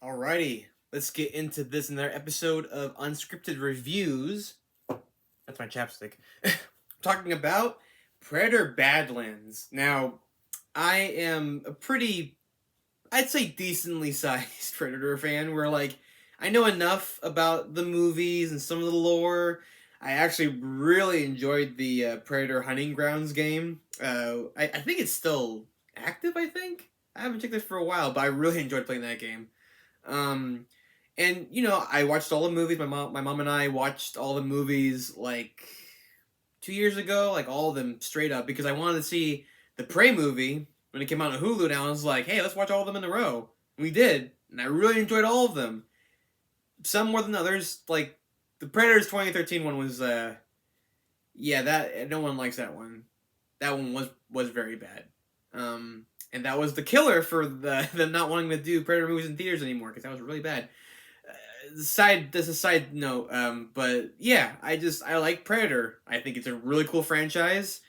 Alrighty, let's get into this another episode of Unscripted Reviews. That's my chapstick. Talking about Predator Badlands. Now, I am a pretty, I'd say decently sized Predator fan where, like, I know enough about the movies and some of the lore. I actually really enjoyed the Predator Hunting Grounds game. I think it's still active, I think. I haven't checked it for a while, but I really enjoyed playing that game. Um, and I watched all the movies. My mom and I watched all the movies like 2 years ago, like all of them straight up, because I wanted to see the Prey movie when it came out on Hulu. Now I was like, hey, let's watch all of them in a row. And we did, and I really enjoyed all of them. Some more than others. Like the Predators 2013 one was, yeah, that no one likes that one. That one was very bad. And that was the killer for them not wanting to do Predator movies in theaters anymore because that was really bad. This is a side note, but yeah, I like Predator. I think it's a really cool franchise,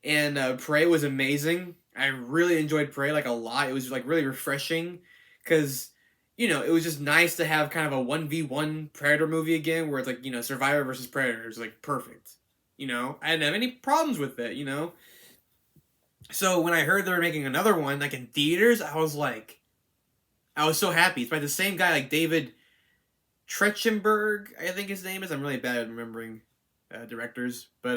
and Prey was amazing. I really enjoyed Prey like a lot. It was like really refreshing because it was just nice to have kind of a 1v1 Predator movie again, where it's like Survivor versus Predator is like perfect. I didn't have any problems with it. So when I heard they were making another one, like in theaters, I was so happy. It's by the same guy, like David Trachtenberg, I think his name is. I'm really bad at remembering directors, but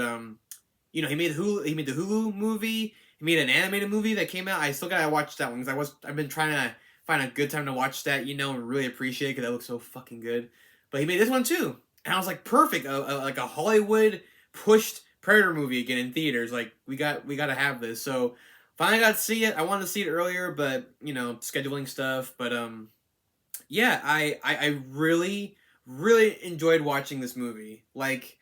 he made the Hulu movie. He made an animated movie that came out. I still gotta watch that one because I've been trying to find a good time to watch that, and really appreciate it because that looks so fucking good. But he made this one too, and I was like, perfect, like a Hollywood pushed Predator movie again in theaters. Like we got to have this. So finally got to see it. I wanted to see it earlier, but scheduling stuff. But yeah, I really really enjoyed watching this movie. Like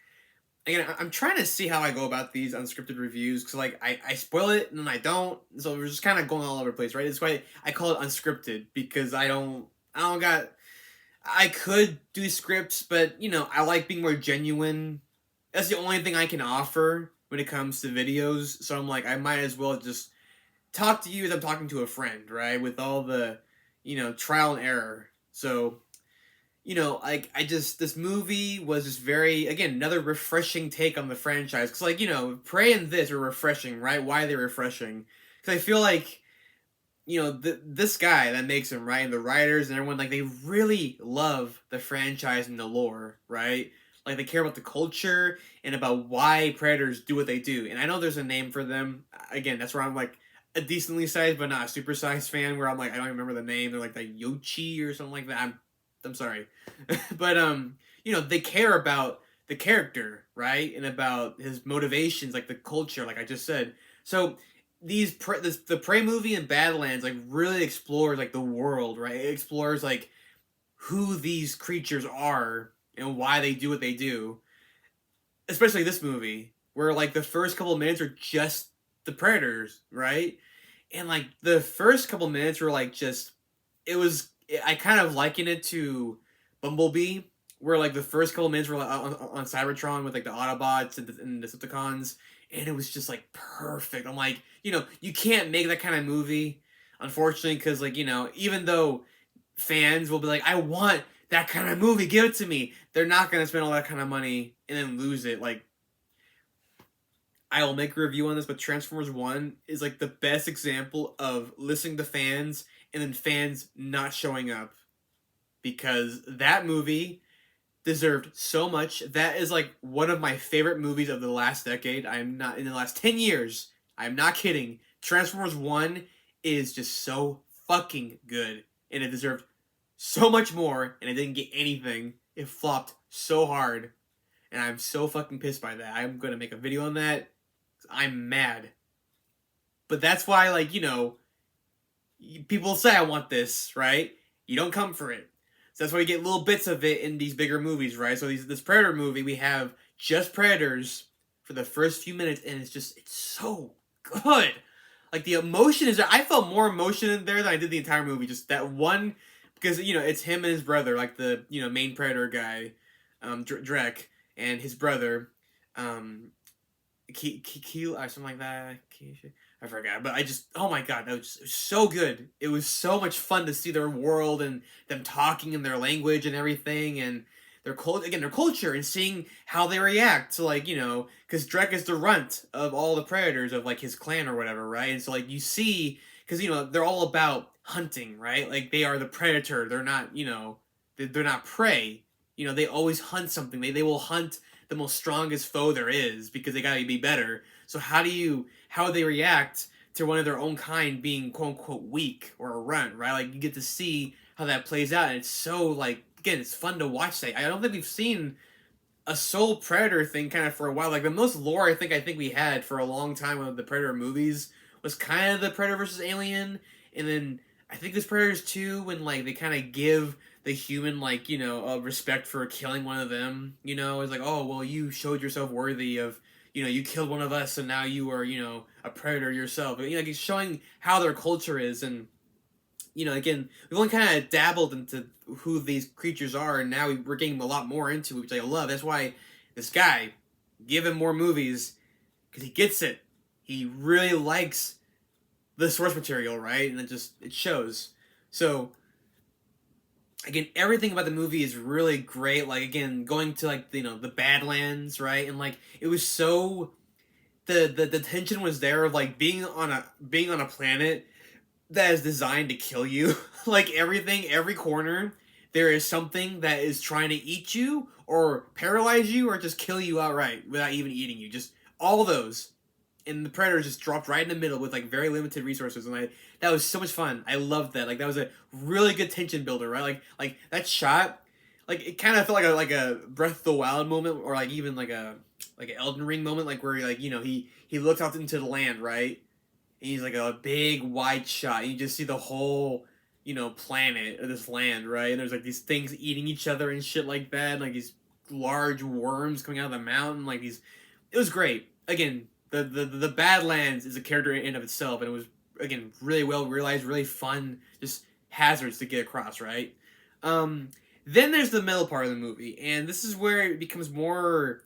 again, I'm trying to see how I go about these unscripted reviews because like I spoil it and then I don't. So we're just kind of going all over the place, right? It's why I call it unscripted because I don't got. I could do scripts, but I like being more genuine. That's the only thing I can offer when it comes to videos. So I'm like, I might as well just talk to you as I'm talking to a friend, right? With all the, trial and error. So, like this movie was just very, again, another refreshing take on the franchise. Cause like, Prey and this are refreshing, right? Why are they refreshing? Cause I feel like, this guy that makes them, right? And the writers and everyone, like, they really love the franchise and the lore, right? Like they care about the culture and about why predators do what they do. And I know there's a name for them. Again, that's where I'm like a decently sized but not a super sized fan. Where I'm like I don't even remember the name. They're like the Yochi or something like that. I'm sorry, but they care about the character, right, and about his motivations, like the culture, like I just said. So the Prey movie and Badlands like really explores like the world, right? It explores like who these creatures are and why they do what they do. Especially this movie, where like the first couple of minutes are just the predators, right? And like the first couple of minutes were like just it was I kind of liken it to Bumblebee, where like the first couple of minutes were like on Cybertron with like the Autobots and the Decepticons, and it was just like perfect. I'm like, you can't make that kind of movie, unfortunately, because like even though fans will be like, I want that kind of movie, give it to me. They're not gonna spend all that kind of money and then lose it. Like, I will make a review on this, but Transformers One is like the best example of listening to fans and then fans not showing up because that movie deserved so much. That is like one of my favorite movies of the last decade. I'm not in the last 10 years. I'm not kidding. Transformers One is just so fucking good, and it deserved so much more, and it didn't get anything. It flopped so hard, and I'm so fucking pissed by that. I'm gonna make a video on that. I'm mad. But that's why, like, people say I want this, right? You don't come for it. So that's why we get little bits of it in these bigger movies, right? So this Predator movie, we have just Predators for the first few minutes, and it's so good. Like, the emotion is there. I felt more emotion in there than I did the entire movie. Just that one, because, it's him and his brother, like the, main Predator guy, Drek, and his brother, Keel or something like that. I forgot, but I just, oh my god, that was just so good. It was so much fun to see their world and them talking in their language and everything, and their culture, and seeing how they react to, like, because Drek is the runt of all the predators of, like, his clan or whatever, right? And so, like, you see, because they're all about hunting, right? Like, they are the predator. They're not, they're not prey. They always hunt something. They will hunt the most strongest foe there is because they gotta be better. So how they react to one of their own kind being quote unquote weak or a runt, right? Like, you get to see how that plays out, and it's so, like, again, it's fun to watch that. I don't think we've seen a sole predator thing kind of for a while. Like, the most lore I think we had for a long time of the Predator movies was kind of the Predator versus Alien, and then I think there's Predators 2 when, like, they kind of give the human, like, a respect for killing one of them. It's like, oh well, you showed yourself worthy of, you killed one of us, and now you are, a predator yourself. But, like, it's showing how their culture is, and again, we've only kind of dabbled into who these creatures are, and now we're getting a lot more into it, which I love. That's why this guy, give him more movies, because he gets it. He really likes the source material, right? And it shows. So, again, everything about the movie is really great. Like, again, going to, like, the Badlands, right? And, like, it was so, the tension was there of, like, being on a planet that is designed to kill you. Like, every corner, there is something that is trying to eat you or paralyze you or just kill you outright without even eating you. Just all those. And the Predator just dropped right in the middle with, like, very limited resources, and that was so much fun. I loved that. Like, that was a really good tension builder, right? Like that shot, like, it kind of felt like a Breath of the Wild moment, or, like, even like an Elden Ring moment, like, where, like, he looks out into the land, right? And he's like a big wide shot, and you just see the whole, planet of this land, right? And there's, like, these things eating each other and shit like that, and, like, these large worms coming out of the mountain, like these. It was great. Again, the Badlands is a character in and of itself, and it was, again, really well realized, really fun, just hazards to get across, right? Then there's the middle part of the movie, and this is where it becomes more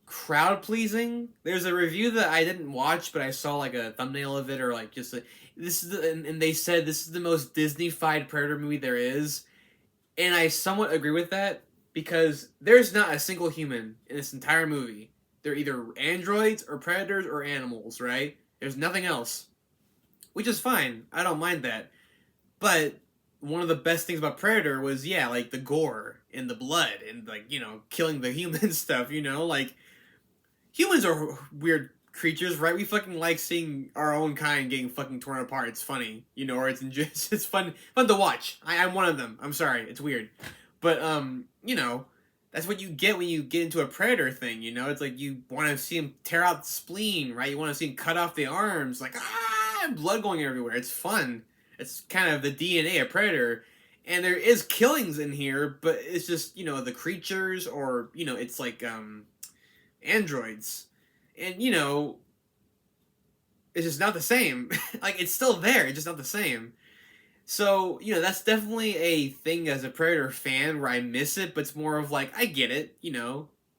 crowd pleasing. There's a review that I didn't watch, but I saw, like, a thumbnail of it, or, like, just and they said this is the most Disney-fied Predator movie there is, and I somewhat agree with that, because there's not a single human in this entire movie. They're either androids or predators or animals, right? There's nothing else, which is fine. I don't mind that. But one of the best things about Predator was, yeah, like, the gore and the blood and, like, killing the human stuff, like, humans are weird creatures, right? We fucking like seeing our own kind getting fucking torn apart. It's funny, or it's fun to watch. I'm one of them. I'm sorry, it's weird, but that's what you get when you get into a Predator thing. It's like you want to see him tear out the spleen, right? You want to see him cut off the arms, like, and blood going everywhere. It's fun. It's kind of the DNA of Predator. And there is killings in here, but it's just, the creatures, or, it's like, androids. And, it's just not the same. Like, it's still there, it's just not the same. So, that's definitely a thing as a Predator fan where I miss it, but it's more of, like, I get it,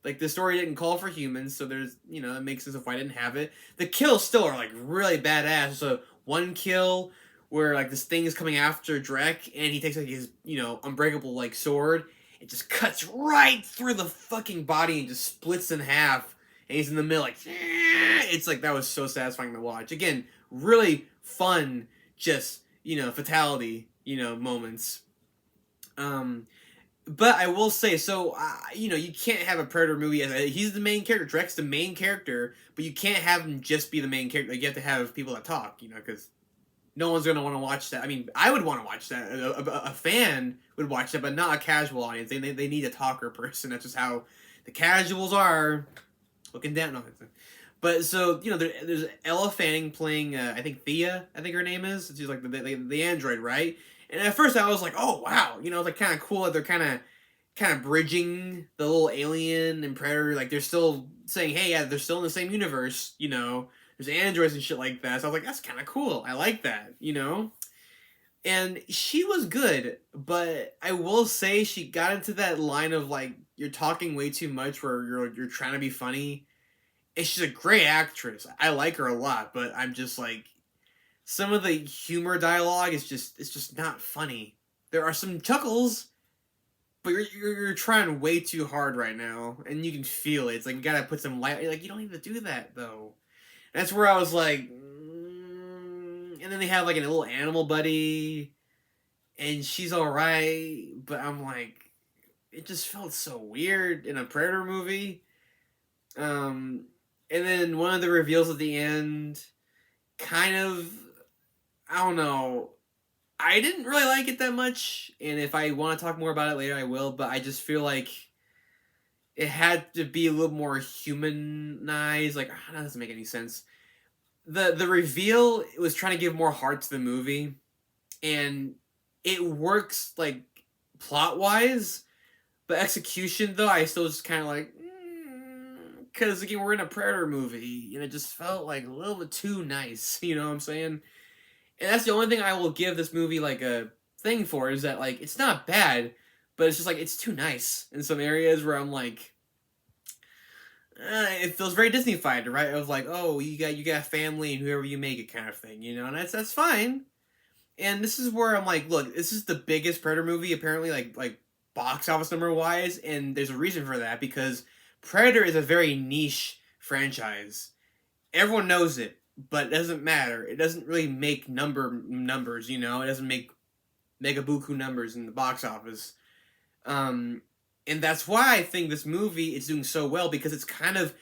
Like, the story didn't call for humans, so there's, it makes sense if I didn't have it. The kills still are, like, really badass. So, one kill where, like, this thing is coming after Drek, and he takes, like, his, unbreakable, like, sword. It just cuts right through the fucking body and just splits in half. And he's in the middle, like, it's like, that was so satisfying to watch. Again, really fun, just, fatality, moments. But I will say, so, you can't have a Predator movie he's the main character. Drek's the main character, but you can't have him just be the main character. Like, you have to have people that talk, because no one's going to want to watch that. I mean, I would want to watch that. A fan would watch that, but not a casual audience. They need a talker person. That's just how the casuals are. Looking down on it. But, so, there's Ella Fanning playing, I think Thea, I think her name is. She's, like, the android, right? And at first I was like, oh, wow. It's, like, kind of cool that they're kind of bridging the little alien and Predator. Like, they're still saying, hey, yeah, they're still in the same universe, There's androids and shit like that. So I was like, that's kind of cool. I like that, And she was good, but I will say she got into that line of, like, you're talking way too much where you're trying to be funny. And she's a great actress. I like her a lot, but I'm just like, some of the humor dialogue is just not funny. There are some chuckles, but you're trying way too hard right now, and you can feel it. It's like you gotta put some light. Like you don't need to do that though. And that's where I was like, and then they have like a little animal buddy, and she's all right, but I'm like, it just felt so weird in a Predator movie. Um, and then one of the reveals at the end, kind of, I don't know. I didn't really like it that much, and if I want to talk more about it later, I will. But I just feel like it had to be a little more humanized. Like that doesn't make any sense. The reveal was trying to give more heart to the movie, and it works like plot wise, but execution though, I still just kind of like because again we're in a Predator movie, and it just felt like a little bit too nice. You know what I'm saying? And that's the only thing I will give this movie like a thing for is that like it's not bad, but it's just like it's too nice in some areas where I'm like, it feels very Disney-fied, right? Of like, oh, you got family and whoever you make it kind of thing, you know, and that's fine. And this is where I'm like, look, this is the biggest Predator movie apparently, like box office number wise, and there's a reason for that because Predator is a very niche franchise. Everyone knows it, but it doesn't matter. It doesn't really make numbers, you know. It doesn't make mega buku numbers in the box office. And that's why I think this movie is doing so well because it's kind of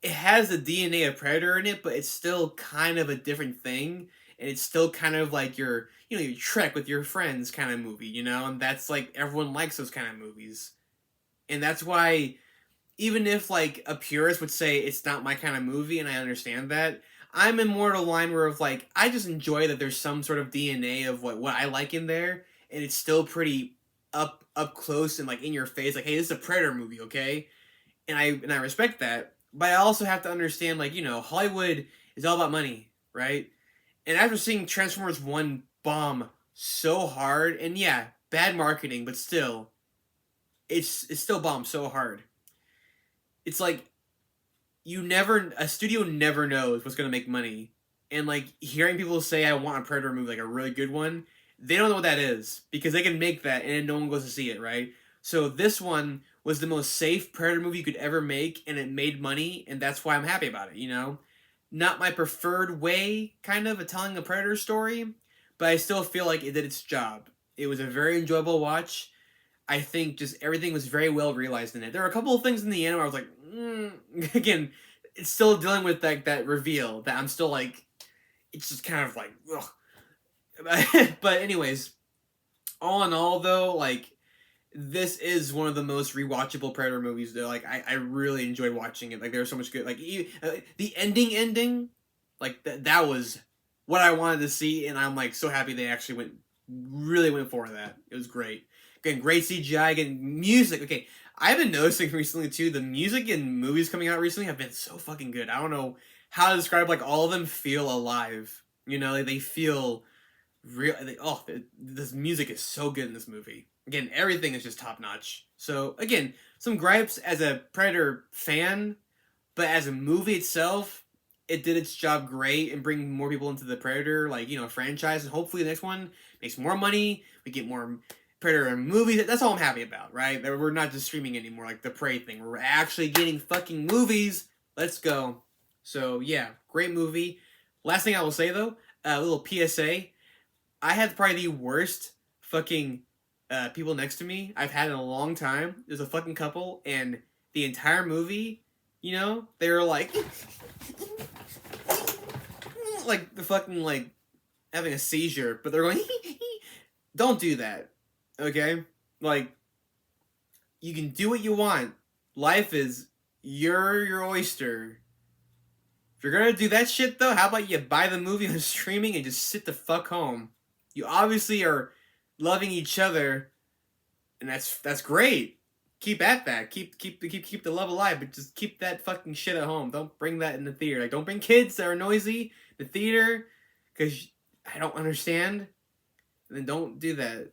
it has the DNA of Predator in it, but it's still kind of a different thing, and it's still kind of like your trek with your friends kind of movie, you know, and that's like everyone likes those kind of movies, and that's why even if like a purist would say it's not my kind of movie, and I understand that, I'm in more of a line where of like I just enjoy that there's some sort of DNA of what I like in there, and it's still pretty up close and like in your face, like hey, this is a Predator movie, okay, and I respect that, but I also have to understand like Hollywood is all about money, right? And after seeing Transformers One bomb so hard, and yeah, bad marketing, but still, it's still bombed so hard. It's like a studio never knows what's gonna make money, and like hearing people say I want a Predator movie, like a really good one, they don't know what that is because they can make that and no one goes to see it, right? So this one was the most safe Predator movie you could ever make, and it made money, and that's why I'm happy about it. Not my preferred way, kind of telling a Predator story, but I still feel like it did its job. It was a very enjoyable watch. I think just everything was very well realized in it. There were a couple of things in the end where I was like, again, it's still dealing with that reveal that I'm still like, it's just kind of like, ugh. But anyways, all in all though, like, this is one of the most rewatchable Predator movies though. Like, I really enjoyed watching it. Like, there was so much good, like, the ending, like, that was what I wanted to see, and I'm like so happy they actually really went for that. It was great. Again, great CGI, again, music. Okay, I've been noticing recently too, the music in movies coming out recently have been so fucking good. I don't know how to describe, like, all of them feel alive. Like, they feel real. This music is so good in this movie. Again, everything is just top notch. So again, some gripes as a Predator fan, but as a movie itself, it did its job great and bring more people into the Predator, like, franchise, and hopefully the next one makes more money. We get more Predator movies. That's all I'm happy about, right? That we're not just streaming anymore, like the Prey thing. We're actually getting fucking movies. Let's go. So yeah, great movie. Last thing I will say though, a little PSA. I had probably the worst fucking people next to me I've had in a long time. There's a fucking couple, and the entire movie, they were like, like the fucking like having a seizure, but they're going, don't do that, okay? Like, you can do what you want. Life is your oyster. If you're gonna do that shit though, how about you buy the movie on streaming and just sit the fuck home? You obviously are loving each other, and that's great. Keep at that. Keep the love alive, but just keep that fucking shit at home. Don't bring that in the theater. Like, don't bring kids that are noisy in the theater, because I don't understand. And then don't do that.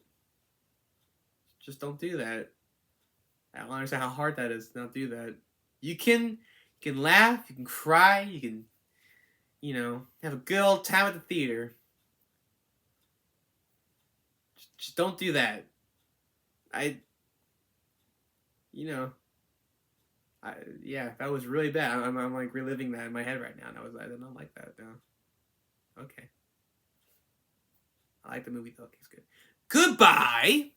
Just don't do that. I don't understand how hard that is to not do that. You can laugh, you can cry, you can, have a good old time at the theater. Just don't do that. Yeah, that was really bad. I'm like reliving that in my head right now, and I did not like that. No. Okay. I like the movie though. Okay, it's good. Goodbye.